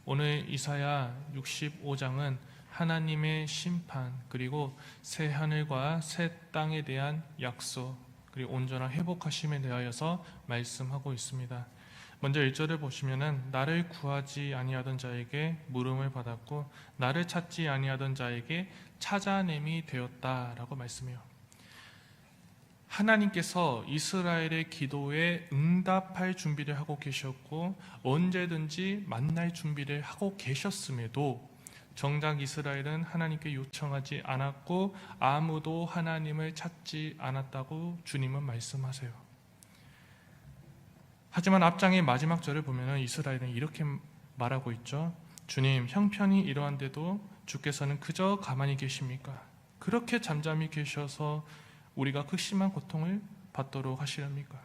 오늘 이사야 65장은 하나님의 심판, 그리고 새 하늘과 새 땅에 대한 약속, 그리고 온전한 회복하심에 대하여서 말씀하고 있습니다. 먼저 1절을 보시면은 나를 구하지 아니하던 자에게 물음을 받았고 나를 찾지 아니하던 자에게 찾아냄이 되었다라고 말씀해요. 하나님께서 이스라엘의 기도에 응답할 준비를 하고 계셨고 언제든지 만날 준비를 하고 계셨음에도 정작 이스라엘은 하나님께 요청하지 않았고 아무도 하나님을 찾지 않았다고 주님은 말씀하세요. 하지만 앞장의 마지막 절을 보면 이스라엘은 이렇게 말하고 있죠. 주님, 형편이 이러한데도 주께서는 그저 가만히 계십니까? 그렇게 잠잠히 계셔서 우리가 극심한 고통을 받도록 하시렵니까?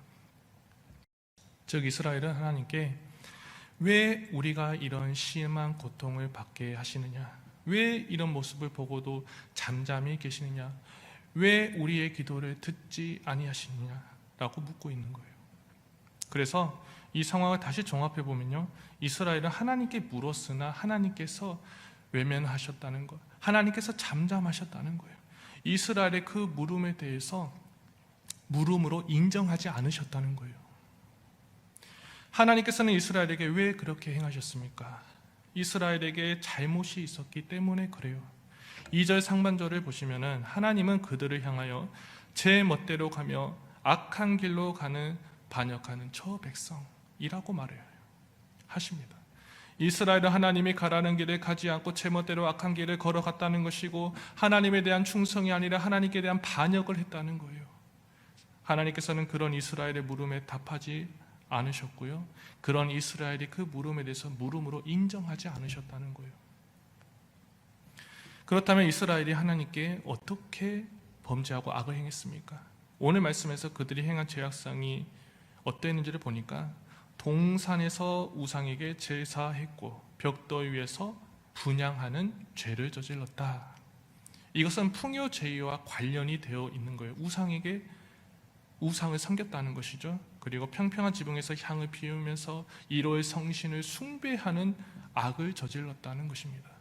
즉 이스라엘은 하나님께 왜 우리가 이런 심한 고통을 받게 하시느냐? 왜 이런 모습을 보고도 잠잠히 계시느냐? 왜 우리의 기도를 듣지 아니하시느냐? 라고 묻고 있는 거예요. 그래서 이 상황을 다시 종합해 보면요, 이스라엘은 하나님께 물었으나 하나님께서 외면하셨다는 것, 하나님께서 잠잠하셨다는 거예요. 이스라엘의 그 물음에 대해서 물음으로 인정하지 않으셨다는 거예요. 하나님께서는 이스라엘에게 왜 그렇게 행하셨습니까? 이스라엘에게 잘못이 있었기 때문에 그래요. 2절 상반절을 보시면은 하나님은 그들을 향하여 제 멋대로 가며 악한 길로 가는 반역하는 저 백성이라고 말을 하십니다. 이스라엘은 하나님이 가라는 길을 가지 않고 제멋대로 악한 길을 걸어갔다는 것이고 하나님에 대한 충성이 아니라 하나님께 대한 반역을 했다는 거예요. 하나님께서는 그런 이스라엘의 물음에 답하지 않으셨고요, 그런 이스라엘이 그 물음에 대해서 물음으로 인정하지 않으셨다는 거예요. 그렇다면 이스라엘이 하나님께 어떻게 범죄하고 악을 행했습니까? 오늘 말씀에서 그들이 행한 죄악상이 어떠했는지를 보니까 동산에서 우상에게 제사했고 벽돌 위에서 분향하는 죄를 저질렀다. 이것은 풍요제의와 관련이 되어 있는 거예요. 우상에게 우상을 섬겼다는 것이죠. 그리고 평평한 지붕에서 향을 피우면서 이로의 성신을 숭배하는 악을 저질렀다는 것입니다.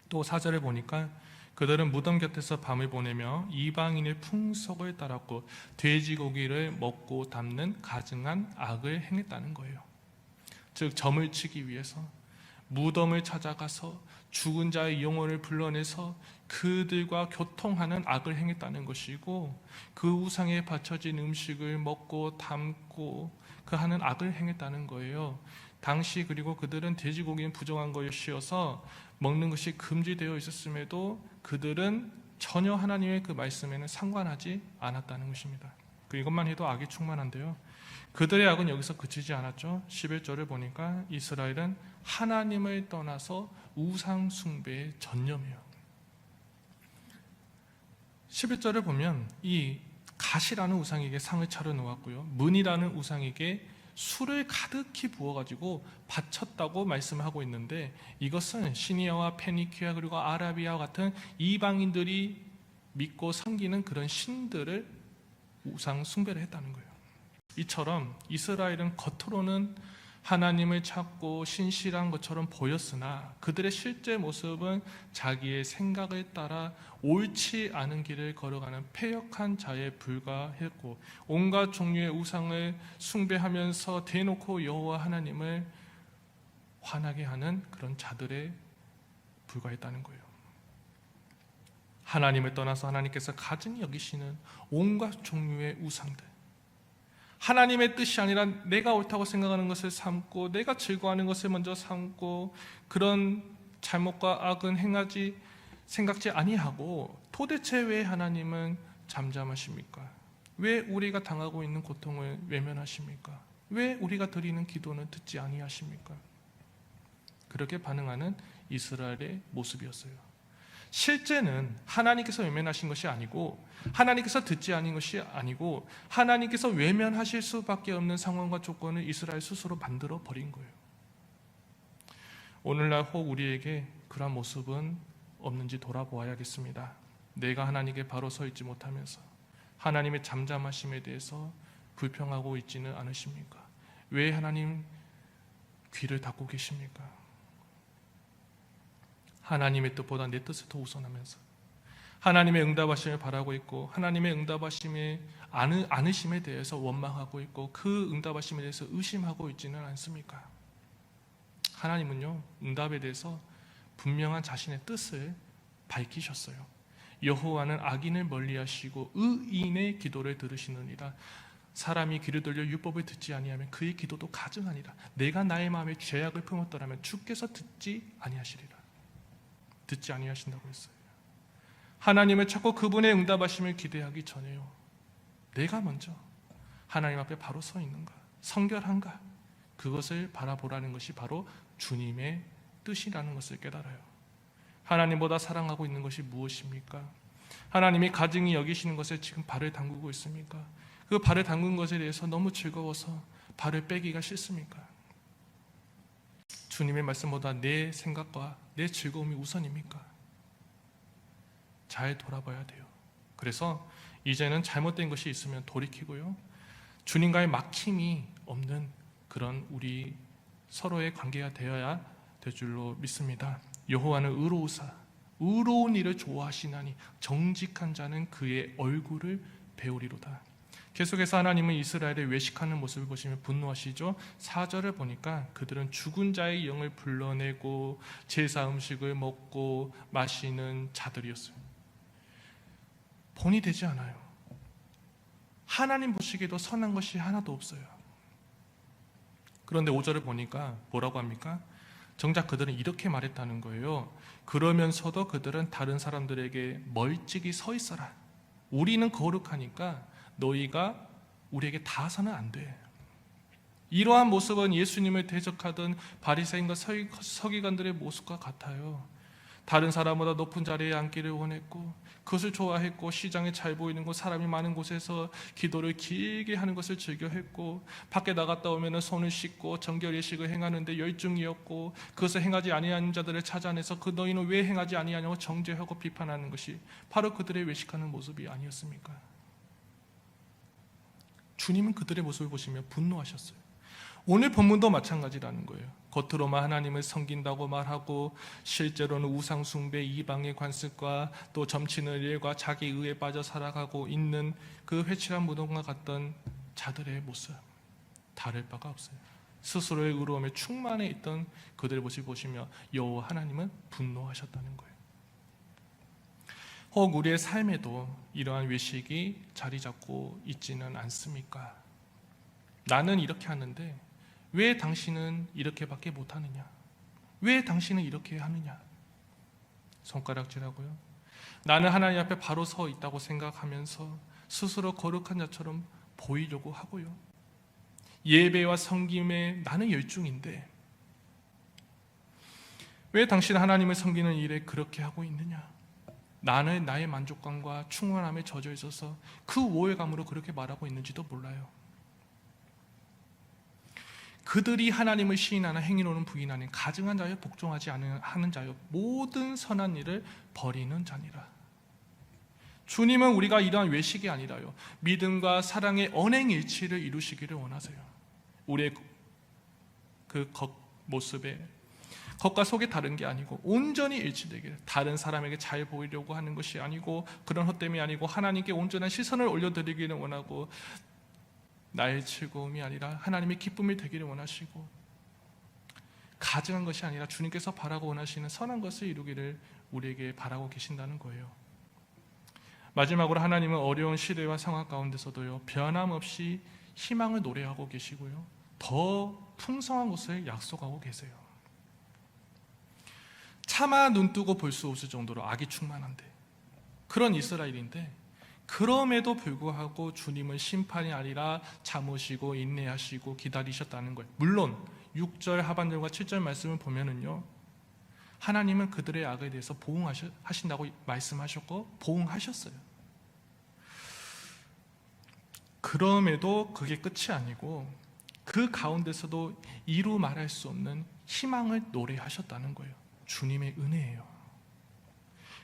또 4절을 보니까 그들은 무덤 곁에서 밤을 보내며 이방인의 풍속을 따랐고 돼지고기를 먹고 담는 가증한 악을 행했다는 거예요. 즉 점을 치기 위해서 무덤을 찾아가서 죽은 자의 영혼을 불러내서 그들과 교통하는 악을 행했다는 것이고, 그 우상에 바쳐진 음식을 먹고 담고 그 하는 악을 행했다는 거예요. 당시 그리고 그들은 돼지고기는 부정한 것이어서 먹는 것이 금지되어 있었음에도 그들은 전혀 하나님의 그 말씀에는 상관하지 않았다는 것입니다. 이것만 해도 악이 충만한데요, 그들의 악은 여기서 그치지 않았죠. 11절을 보니까 이스라엘은 하나님을 떠나서 우상 숭배에 전념해요. 11절을 보면 이 갓이라는 우상에게 상을 차려 놓았고요, 문이라는 우상에게 술을 가득히 부어가지고 바쳤다고 말씀을 하고 있는데, 이것은 시니아와 페니키아 그리고 아라비아와 같은 이방인들이 믿고 섬기는 그런 신들을 우상 숭배를 했다는 거예요. 이처럼 이스라엘은 겉으로는 하나님을 찾고 신실한 것처럼 보였으나 그들의 실제 모습은 자기의 생각을 따라 옳지 않은 길을 걸어가는 패역한 자에 불과했고, 온갖 종류의 우상을 숭배하면서 대놓고 여호와 하나님을 화나게 하는 그런 자들에 불과했다는 거예요. 하나님을 떠나서 하나님께서 가증히 여기시는 온갖 종류의 우상들, 하나님의 뜻이 아니라 내가 옳다고 생각하는 것을 삼고 내가 즐거워하는 것을 먼저 삼고 그런 잘못과 악은 행하지 생각지 아니하고, 도대체 왜 하나님은 잠잠하십니까? 왜 우리가 당하고 있는 고통을 외면하십니까? 왜 우리가 드리는 기도는 듣지 아니하십니까? 그렇게 반응하는 이스라엘의 모습이었어요. 실제는 하나님께서 외면하신 것이 아니고, 하나님께서 듣지 않은 것이 아니고, 하나님께서 외면하실 수밖에 없는 상황과 조건을 이스라엘 스스로 만들어 버린 거예요. 오늘날 혹 우리에게 그러한 모습은 없는지 돌아보아야겠습니다. 내가 하나님께 바로 서 있지 못하면서 하나님의 잠잠하심에 대해서 불평하고 있지는 않으십니까? 왜 하나님 귀를 닫고 계십니까? 하나님의 뜻보다 내 뜻을 더 우선하면서 하나님의 응답하심을 바라고 있고 하나님의 응답하심에 않으심에 대해서 원망하고 있고 그 응답하심에 대해서 의심하고 있지는 않습니까? 하나님은요, 응답에 대해서 분명한 자신의 뜻을 밝히셨어요. 여호와는 악인을 멀리하시고 의인의 기도를 들으시느니라. 사람이 귀를 돌려 율법을 듣지 아니하면 그의 기도도 가증하니라. 내가 나의 마음에 죄악을 품었더라면 주께서 듣지 아니하시리라. 듣지 아니하신다고 했어요. 하나님을 찾고 그분의 응답하심을 기대하기 전에요, 내가 먼저 하나님 앞에 바로 서 있는가, 성결한가, 그것을 바라보라는 것이 바로 주님의 뜻이라는 것을 깨달아요. 하나님보다 사랑하고 있는 것이 무엇입니까? 하나님이 가증히 여기시는 것에 지금 발을 담그고 있습니까? 그 발을 담근 것에 대해서 너무 즐거워서 발을 빼기가 싫습니까? 주님의 말씀보다 내 생각과 내 즐거움이 우선입니까? 잘 돌아봐야 돼요. 그래서 이제는 잘못된 것이 있으면 돌이키고요, 주님과의 막힘이 없는 그런 우리 서로의 관계가 되어야 될 줄로 믿습니다. 여호와는 의로우사 의로운 일을 좋아하시나니 정직한 자는 그의 얼굴을 배우리로다. 계속해서 하나님은 이스라엘을 외식하는 모습을 보시면 분노하시죠. 4절을 보니까 그들은 죽은 자의 영을 불러내고 제사 음식을 먹고 마시는 자들이었어요. 본이 되지 않아요. 하나님 보시기에도 선한 것이 하나도 없어요. 그런데 5절을 보니까 뭐라고 합니까? 정작 그들은 이렇게 말했다는 거예요. 그러면서도 그들은 다른 사람들에게 멀찍이 서 있어라. 우리는 거룩하니까 너희가 우리에게 닿아서는 안 돼. 이러한 모습은 예수님을 대적하던 바리새인과 서기관들의 모습과 같아요. 다른 사람보다 높은 자리에 앉기를 원했고 그것을 좋아했고, 시장에 잘 보이는 곳, 사람이 많은 곳에서 기도를 길게 하는 것을 즐겨했고, 밖에 나갔다 오면 손을 씻고 정결 예식을 행하는데 열중이었고, 그것을 행하지 아니하는 자들을 찾아내서 그 너희는 왜 행하지 아니하냐고 정죄하고 비판하는 것이 바로 그들의 외식하는 모습이 아니었습니까? 주님은 그들의 모습을 보시며 분노하셨어요. 오늘 본문도 마찬가지라는 거예요. 겉으로만 하나님을 섬긴다고 말하고 실제로는 우상 숭배, 이방의 관습과 또 점치는 일과 자기 의에 빠져 살아가고 있는 그 회칠한 무덤과 같던 자들의 모습, 다를 바가 없어요. 스스로의 의로움에 충만해 있던 그들의 모습을 보시며 여호와 하나님은 분노하셨다는 거예요. 혹 우리의 삶에도 이러한 외식이 자리 잡고 있지는 않습니까? 나는 이렇게 하는데 왜 당신은 이렇게밖에 못하느냐? 왜 당신은 이렇게 하느냐? 손가락질하고요. 나는 하나님 앞에 바로 서 있다고 생각하면서 스스로 거룩한 자처럼 보이려고 하고요. 예배와 섬김에 나는 열중인데 왜 당신은 하나님을 섬기는 일에 그렇게 하고 있느냐? 나는 나의 만족감과 충만함에 젖어 있어서 그 우월감으로 그렇게 말하고 있는지도 몰라요. 그들이 하나님을 시인하나 행위로는 부인하는 가증한 자여 복종하지 않는 자여 모든 선한 일을 버리는 자니라. 주님은 우리가 이러한 외식이 아니라요, 믿음과 사랑의 언행일치를 이루시기를 원하세요. 우리의 그 모습에 겉과 속이 다른 게 아니고 온전히 일치되기를, 다른 사람에게 잘 보이려고 하는 것이 아니고 그런 헛됨이 아니고 하나님께 온전한 시선을 올려드리기를 원하고, 나의 즐거움이 아니라 하나님의 기쁨이 되기를 원하시고, 가증한 것이 아니라 주님께서 바라고 원하시는 선한 것을 이루기를 우리에게 바라고 계신다는 거예요. 마지막으로 하나님은 어려운 시대와 상황 가운데서도요, 변함없이 희망을 노래하고 계시고요, 더 풍성한 것을 약속하고 계세요. 차마 눈뜨고 볼 수 없을 정도로 악이 충만한데, 그런 이스라엘인데 그럼에도 불구하고 주님은 심판이 아니라 참으시고 인내하시고 기다리셨다는 거예요. 물론 6절 하반절과 7절 말씀을 보면은요, 하나님은 그들의 악에 대해서 보응하신다고 말씀하셨고 보응하셨어요. 그럼에도 그게 끝이 아니고 그 가운데서도 이루 말할 수 없는 희망을 노래하셨다는 거예요. 주님의 은혜예요.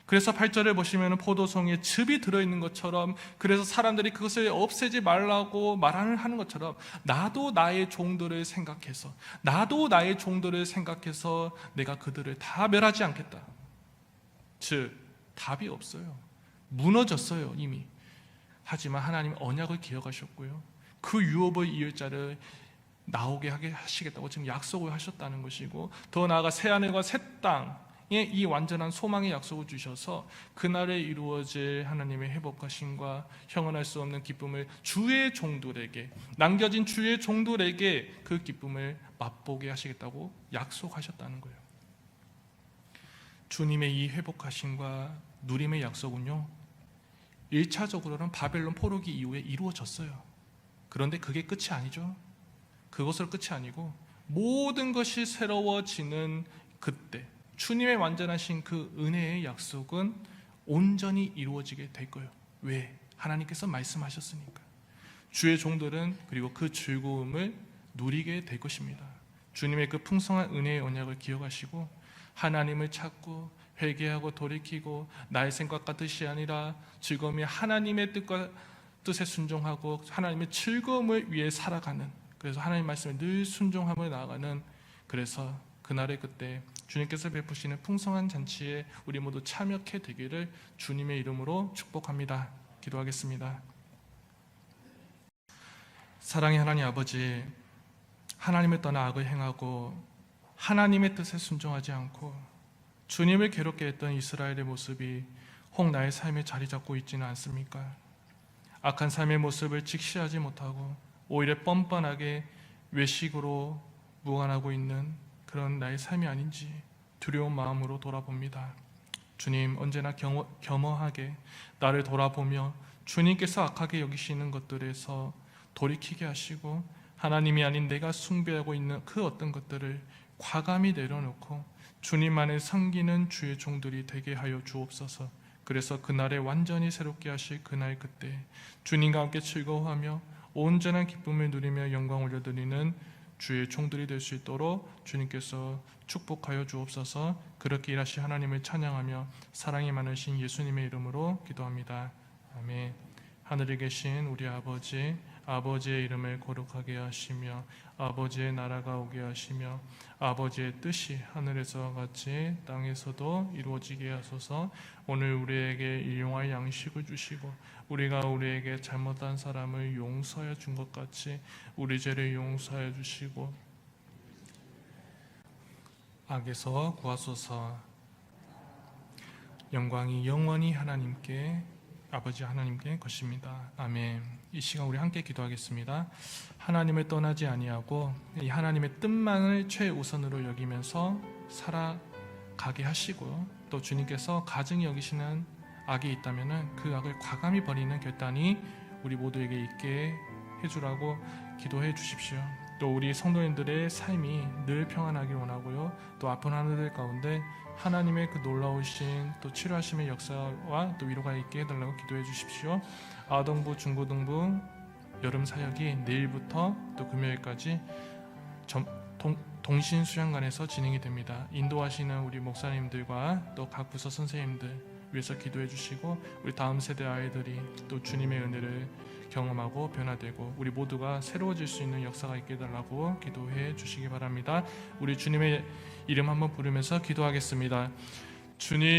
그래서 8절을 보시면 포도송에 즙이 들어있는 것처럼, 그래서 사람들이 그것을 없애지 말라고 말하는 것처럼 나도 나의 종들을 생각해서 내가 그들을 다 멸하지 않겠다. 즉 답이 없어요. 무너졌어요 이미. 하지만 하나님 언약을 기억하셨고요, 그 유업의 이을 자를 나오게 하게 하시겠다고 지금 약속을 하셨다는 것이고, 더 나아가 새하늘과 새 땅에 이 완전한 소망의 약속을 주셔서 그날에 이루어질 하나님의 회복하심과 형언할 수 없는 기쁨을 주의 종들에게, 남겨진 주의 종들에게 그 기쁨을 맛보게 하시겠다고 약속하셨다는 거예요. 주님의 이 회복하심과 누림의 약속은요, 1차적으로는 바벨론 포로기 이후에 이루어졌어요. 그런데 그게 끝이 아니죠. 그것으로 끝이 아니고 모든 것이 새로워지는 그때 주님의 완전하신 그 은혜의 약속은 온전히 이루어지게 될 거예요. 왜? 하나님께서 말씀하셨으니까. 주의 종들은 그리고 그 즐거움을 누리게 될 것입니다. 주님의 그 풍성한 은혜의 언약을 기억하시고 하나님을 찾고 회개하고 돌이키고 나의 생각과 뜻이 아니라 즐거움이 하나님의 뜻에 순종하고 하나님의 즐거움을 위해 살아가는, 그래서 하나님 말씀에 늘 순종함을 나아가는, 그래서 그날의 그때 주님께서 베푸시는 풍성한 잔치에 우리 모두 참여케 되기를 주님의 이름으로 축복합니다. 기도하겠습니다. 사랑의 하나님 아버지, 하나님을 떠나 악을 행하고 하나님의 뜻에 순종하지 않고 주님을 괴롭게 했던 이스라엘의 모습이 혹 나의 삶에 자리 잡고 있지는 않습니까? 악한 삶의 모습을 직시하지 못하고 오히려 뻔뻔하게 외식으로 무관하고 있는 그런 나의 삶이 아닌지 두려운 마음으로 돌아봅니다. 주님, 언제나 겸허하게 나를 돌아보며 주님께서 악하게 여기시는 것들에서 돌이키게 하시고 하나님이 아닌 내가 숭배하고 있는 그 어떤 것들을 과감히 내려놓고 주님만을 섬기는 주의 종들이 되게 하여 주옵소서. 그래서 그날에 완전히 새롭게 하실 그날 그때 주님과 함께 즐거워하며 온전한 기쁨을 누리며 영광 올려드리는 주의 종들이 될 수 있도록 주님께서 축복하여 주옵소서. 그렇게 일하시 하나님을 찬양하며 사랑이 많으신 예수님의 이름으로 기도합니다. 아멘. 하늘에 계신 우리 아버지, 아버지의 이름을 거룩하게 하시며 아버지의 나라가 오게 하시며 아버지의 뜻이 하늘에서와 같이 땅에서도 이루어지게 하소서. 오늘 우리에게 일용할 양식을 주시고 우리가 우리에게 잘못한 사람을 용서하여 준 것 같이 우리 죄를 용서하여 주시고 악에서 구하소서. 영광이 영원히 하나님께, 아버지 하나님께 것입니다. 아멘. 이 시간 우리 함께 기도하겠습니다. 하나님을 떠나지 아니하고 이 하나님의 뜻만을 최우선으로 여기면서 살아가게 하시고, 또 주님께서 가증히 여기시는 악이 있다면 그 악을 과감히 버리는 결단이 우리 모두에게 있게 해주라고 기도해 주십시오. 또 우리 성도님들의 삶이 늘 평안하길 원하고요, 또 아픈 하늘들 가운데 하나님의 그 놀라우신 또 치료하심의 역사와 또 위로가 있게 해달라고 기도해 주십시오. 아동부, 중고등부 여름 사역이 내일부터 또 금요일까지 동신 수양관에서 진행이 됩니다. 인도하시는 우리 목사님들과 또 각 부서 선생님들 위해서 기도해 주시고 우리 다음 세대 아이들이 또 주님의 은혜를 경험하고 변화되고 우리 모두가 새로워질 수 있는 역사가 있게 해달라고 기도해 주시기 바랍니다. 우리 주님의 이름 한번 부르면서 기도하겠습니다. 주님,